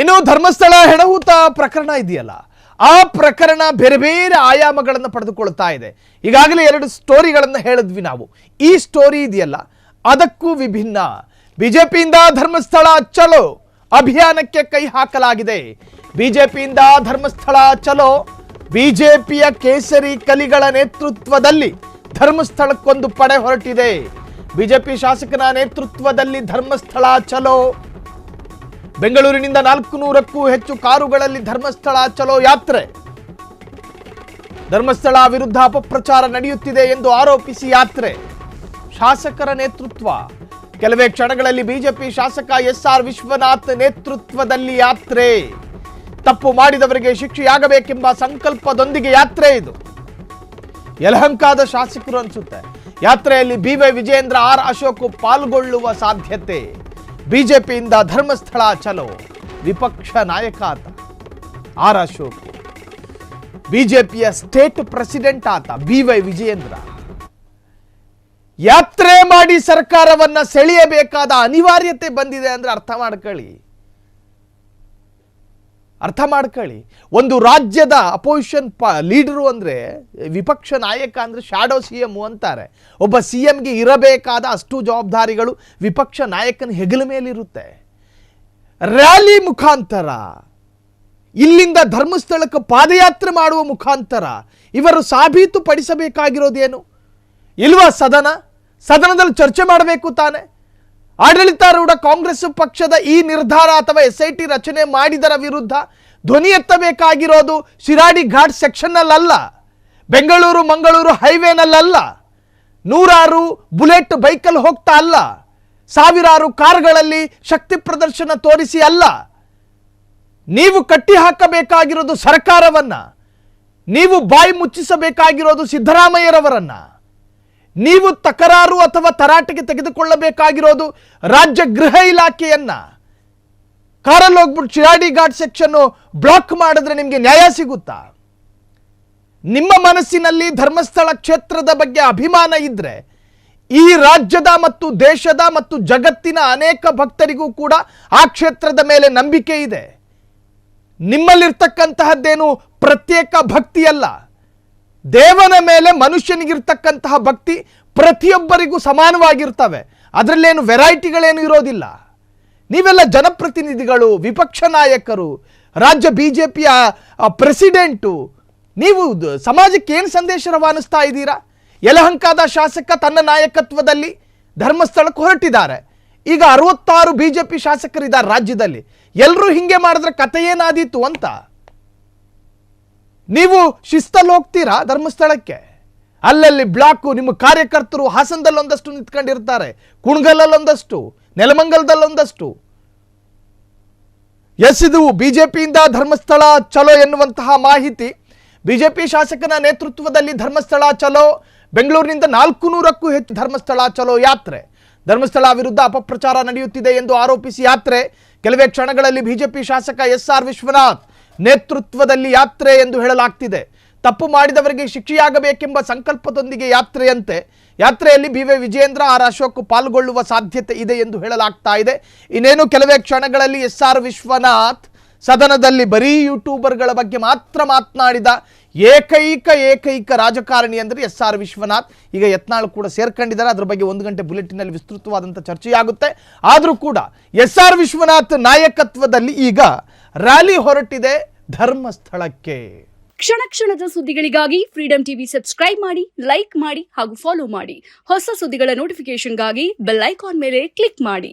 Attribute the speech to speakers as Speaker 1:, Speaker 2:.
Speaker 1: ಇನ್ನು ಧರ್ಮಸ್ಥಳ ಹೆಣಹೂತ ಪ್ರಕರಣ ಇದೆಯಲ್ಲ, ಆ ಪ್ರಕರಣ ಬೇರೆ ಬೇರೆ ಆಯಾಮಗಳನ್ನು ಪಡೆದುಕೊಳ್ತಾ ಇದೆ. ಈಗಾಗಲೇ 2 ಸ್ಟೋರಿಗಳನ್ನು ಹೇಳಿದ್ವಿ ನಾವು. ಈ ಸ್ಟೋರಿ ಇದೆಯಲ್ಲ, ಅದಕ್ಕೂ ವಿಭಿನ್ನ. ಬಿಜೆಪಿಯಿಂದ ಧರ್ಮಸ್ಥಳ ಚಲೋ ಅಭಿಯಾನಕ್ಕೆ ಕೈ ಹಾಕಲಾಗಿದೆ. ಬಿಜೆಪಿಯಿಂದ ಧರ್ಮಸ್ಥಳ ಚಲೋ, ಬಿಜೆಪಿಯ ಕೇಸರಿ ಕಲಿಗಳ ನೇತೃತ್ವದಲ್ಲಿ ಧರ್ಮಸ್ಥಳಕ್ಕೊಂದು ಪಡೆ ಹೊರಟಿದೆ. ಬಿಜೆಪಿ ಶಾಸಕನ ನೇತೃತ್ವದಲ್ಲಿ ಧರ್ಮಸ್ಥಳ ಚಲೋ. ಬೆಂಗಳೂರಿನಿಂದ 400ಕ್ಕೂ ಹೆಚ್ಚು ಕಾರುಗಳಲ್ಲಿ ಧರ್ಮಸ್ಥಳ ಚಲೋ ಯಾತ್ರೆ. ಧರ್ಮಸ್ಥಳ ವಿರುದ್ಧ ಅಪಪ್ರಚಾರ ನಡೆಯುತ್ತಿದೆ ಎಂದು ಆರೋಪಿಸಿ ಯಾತ್ರೆ. ಶಾಸಕರ ನೇತೃತ್ವ. ಕೆಲವೇ ಕ್ಷಣಗಳಲ್ಲಿ ಬಿಜೆಪಿ ಶಾಸಕ ಎಸ್ಆರ್ ವಿಶ್ವನಾಥ್ ನೇತೃತ್ವದಲ್ಲಿ ಯಾತ್ರೆ. ತಪ್ಪು ಮಾಡಿದವರಿಗೆ ಶಿಕ್ಷೆಯಾಗಬೇಕೆಂಬ ಸಂಕಲ್ಪದೊಂದಿಗೆ ಯಾತ್ರೆ ಇದು. ಯಲಹಂಕದ ಶಾಸಕರು ಅನ್ಸುತ್ತೆ. ಯಾತ್ರೆಯಲ್ಲಿ ಬಿವೈ ವಿಜಯೇಂದ್ರ, ಆರ್ ಅಶೋಕ್ ಪಾಲ್ಗೊಳ್ಳುವ ಸಾಧ್ಯತೆ. ಬಿಜೆಪಿಯಿಂದ ಧರ್ಮಸ್ಥಳ ಚಲೋ, ವಿಪಕ್ಷ ನಾಯಕ ಆತ ಆರ್ ಅಶೋಕ್. ಬಿಜೆಪಿಯ ಸ್ಟೇಟ್ ಪ್ರೆಸಿಡೆಂಟ್ ಆತ ಬಿವೈ ವಿಜಯೇಂದ್ರ. ಯಾತ್ರೆ ಮಾಡಿ ಸರ್ಕಾರವನ್ನ ಸೆಳೆಯಬೇಕಾದ ಅನಿವಾರ್ಯತೆ ಬಂದಿದೆ ಅಂದ್ರೆ ಅರ್ಥ ಮಾಡ್ಕೊಳ್ಳಿ. ಒಂದು ರಾಜ್ಯದ ಅಪೋಸಿಷನ್ ಲೀಡರು ಅಂದ್ರೆ, ವಿಪಕ್ಷ ನಾಯಕ ಅಂದ್ರೆ ಶಾಡೋ ಸಿಎಂ ಅಂತಾರೆ. ಒಬ್ಬ ಸಿಎಂಗೆ ಇರಬೇಕಾದ ಅಷ್ಟು ಜವಾಬ್ದಾರಿಗಳು ವಿಪಕ್ಷ ನಾಯಕನ ಹೆಗಲ ಮೇಲಿರುತ್ತೆ. ರ್ಯಾಲಿ ಮುಖಾಂತರ, ಇಲ್ಲಿಂದ ಧರ್ಮಸ್ಥಳಕ್ಕೆ ಪಾದಯಾತ್ರೆ ಮಾಡುವ ಮುಖಾಂತರ ಇವರು ಸಾಬೀತುಪಡಿಸಬೇಕಾಗಿರೋದೇನು? ಇಲ್ವಾ ಸದನದಲ್ಲಿ ಚರ್ಚೆ ಮಾಡಬೇಕು ತಾನೆ. ಆಡಳಿತಾರೂಢ ಕಾಂಗ್ರೆಸ್ ಪಕ್ಷದ ಈ ನಿರ್ಧಾರ ಅಥವಾ SIT ರಚನೆ ಮಾಡಿದರ ವಿರುದ್ಧ ಧ್ವನಿ ಎತ್ತಬೇಕಾಗಿರೋದು ಶಿರಾಡಿ ಘಾಟ್ ಸೆಕ್ಷನ್ನಲ್ಲ, ಬೆಂಗಳೂರು ಮಂಗಳೂರು ಹೈವೇನಲ್ಲ, 100 ಬುಲೆಟ್ ಬೈಕಲ್ಲಿ ಹೋಗ್ತಾ ಅಲ್ಲ, 1000 ಕಾರ್ಗಳಲ್ಲಿ ಶಕ್ತಿ ಪ್ರದರ್ಶನ ತೋರಿಸಿ ಅಲ್ಲ. ನೀವು ಕಟ್ಟಿ ಹಾಕಬೇಕಾಗಿರೋದು ಸರ್ಕಾರವನ್ನ, ನೀವು ಬಾಯಿ ಮುಚ್ಚಿಸಬೇಕಾಗಿರೋದು ಸಿದ್ದರಾಮಯ್ಯರವರನ್ನ, ನೀವು ತಕರಾರು ಅಥವಾ ತರಾಟೆಗೆ ತೆಗೆದುಕೊಳ್ಳಬೇಕಾಗಿರೋದು ರಾಜ್ಯ ಗೃಹ ಇಲಾಖೆಯನ್ನ. ಕಾರಲ್ಲಿ ಹೋಗ್ಬಿಟ್ಟು ಶಿರಾಡಿ ಘಾಟ್ ಸೆಕ್ಷನ್ ಬ್ಲಾಕ್ ಮಾಡಿದ್ರೆ ನಿಮಗೆ ನ್ಯಾಯ ಸಿಗುತ್ತಾ? ನಿಮ್ಮ ಮನಸ್ಸಿನಲ್ಲಿ ಧರ್ಮಸ್ಥಳ ಕ್ಷೇತ್ರದ ಬಗ್ಗೆ ಅಭಿಮಾನ ಇದ್ರೆ, ಈ ರಾಜ್ಯದ ಮತ್ತು ದೇಶದ ಮತ್ತು ಜಗತ್ತಿನ ಅನೇಕ ಭಕ್ತರಿಗೂ ಕೂಡ ಆ ಕ್ಷೇತ್ರದ ಮೇಲೆ ನಂಬಿಕೆ ಇದೆ. ನಿಮ್ಮಲ್ಲಿರ್ತಕ್ಕಂತಹದ್ದೇನು ಪ್ರತ್ಯೇಕ ಭಕ್ತಿಯಲ್ಲ. ದೇವನ ಮೇಲೆ ಮನುಷ್ಯನಿಗಿರ್ತಕ್ಕಂತಹ ಭಕ್ತಿ ಪ್ರತಿಯೊಬ್ಬರಿಗೂ ಸಮಾನವಾಗಿರ್ತವೆ. ಅದರಲ್ಲೇನು ವೆರೈಟಿಗಳೇನು ಇರೋದಿಲ್ಲ. ನೀವೆಲ್ಲ ಜನಪ್ರತಿನಿಧಿಗಳು, ವಿಪಕ್ಷ ನಾಯಕರು, ರಾಜ್ಯ ಬಿಜೆಪಿಯ ಪ್ರೆಸಿಡೆಂಟು, ನೀವು ಸಮಾಜಕ್ಕೆ ಏನು ಸಂದೇಶ ರವಾನಿಸ್ತಾ ಇದ್ದೀರಾ? ಯಲಹಂಕದ ಶಾಸಕ ತನ್ನ ನಾಯಕತ್ವದಲ್ಲಿ ಧರ್ಮಸ್ಥಳಕ್ಕೆ ಹೊರಟಿದ್ದಾರೆ. ಈಗ 66 ಬಿಜೆಪಿ ಶಾಸಕರಿದ್ದಾರೆ ರಾಜ್ಯದಲ್ಲಿ. ಎಲ್ಲರೂ ಹಿಂಗೆ ಮಾಡಿದ್ರೆ ಕತೆ ಏನಾದೀತು ಅಂತ. ನೀವು ಶಿಸ್ತಲ್ಲಿ ಹೋಗ್ತೀರಾ ಧರ್ಮಸ್ಥಳಕ್ಕೆ? ಅಲ್ಲಲ್ಲಿ ಬ್ಲಾಕು, ನಿಮ್ಮ ಕಾರ್ಯಕರ್ತರು ಹಾಸನದಲ್ಲಿ ಒಂದಷ್ಟು ನಿಂತ್ಕೊಂಡಿರ್ತಾರೆ, ಕುಣಗಲಲ್ಲೊಂದಷ್ಟು, ನೆಲಮಂಗಲದಲ್ಲೊಂದಷ್ಟು. ಇದು ಬಿಜೆಪಿಯಿಂದ ಧರ್ಮಸ್ಥಳ ಚಲೋ ಎನ್ನುವಂತಹ ಮಾಹಿತಿ. ಬಿಜೆಪಿ ಶಾಸಕನ ನೇತೃತ್ವದಲ್ಲಿ ಧರ್ಮಸ್ಥಳ ಚಲೋ. ಬೆಂಗಳೂರಿನಿಂದ 400ಕ್ಕೂ ಹೆಚ್ಚು ಧರ್ಮಸ್ಥಳ ಚಲೋ ಯಾತ್ರೆ. ಧರ್ಮಸ್ಥಳ ವಿರುದ್ಧ ಅಪಪ್ರಚಾರ ನಡೆಯುತ್ತಿದೆ ಎಂದು ಆರೋಪಿಸಿ ಯಾತ್ರೆ. ಕೆಲವೇ ಕ್ಷಣಗಳಲ್ಲಿ ಬಿಜೆಪಿ ಶಾಸಕ ಎಸ್ಆರ್ ವಿಶ್ವನಾಥ್ ನೇತೃತ್ವದಲ್ಲಿ ಯಾತ್ರೆ ಎಂದು ಹೇಳಲಾಗ್ತಿದೆ. ತಪ್ಪು ಮಾಡಿದವರಿಗೆ ಶಿಕ್ಷೆಯಾಗಬೇಕೆಂಬ ಸಂಕಲ್ಪದೊಂದಿಗೆ ಯಾತ್ರೆಯಂತೆ. ಯಾತ್ರೆಯಲ್ಲಿ ಬಿವೈ ವಿಜಯೇಂದ್ರ, ಆರ್ ಅಶೋಕ್ ಪಾಲ್ಗೊಳ್ಳುವ ಸಾಧ್ಯತೆ ಇದೆ ಎಂದು ಹೇಳಲಾಗ್ತಾ ಇದೆ. ಇನ್ನೇನು ಕೆಲವೇ ಕ್ಷಣಗಳಲ್ಲಿ ಎಸ್ಆರ್ ವಿಶ್ವನಾಥ್ ಸದನದಲ್ಲಿ ಬರೀ ಯೂಟ್ಯೂಬರ್ಗಳ ಬಗ್ಗೆ ಮಾತ್ರ ಮಾತನಾಡಿದ ಏಕೈಕ ರಾಜಕಾರಣಿ ಅಂದರೆ ಎಸ್ಆರ್ ವಿಶ್ವನಾಥ್. ಈಗ ಯತ್ನಾಳ್ ಕೂಡ ಸೇರ್ಕೊಂಡಿದ್ದಾರೆ. ಅದ್ರ ಬಗ್ಗೆ 1 ಗಂಟೆ ಬುಲೆಟಿನಲ್ಲಿ ವಿಸ್ತೃತವಾದಂಥ ಚರ್ಚೆಯಾಗುತ್ತೆ. ಆದರೂ ಕೂಡ ಎಸ್ಆರ್ ವಿಶ್ವನಾಥ್ ನಾಯಕತ್ವದಲ್ಲಿ ಈಗ ರ್ಯಾಲಿ ಹೊರಟಿದೆ ಧರ್ಮಸ್ಥಳಕ್ಕೆ.
Speaker 2: ಕ್ಷಣದ ಸುದ್ದಿಗಳಿಗಾಗಿ ಫ್ರೀಡಂ ಟಿವಿ ಸಬ್ಸ್ಕ್ರೈಬ್ ಮಾಡಿ, ಲೈಕ್ ಮಾಡಿ ಹಾಗೂ ಫಾಲೋ ಮಾಡಿ. ಹೊಸ ಸುದ್ದಿಗಳ ನೋಟಿಫಿಕೇಶನ್ಗಾಗಿ ಬೆಲ್ ಐಕಾನ್ ಮೇಲೆ ಕ್ಲಿಕ್ ಮಾಡಿ.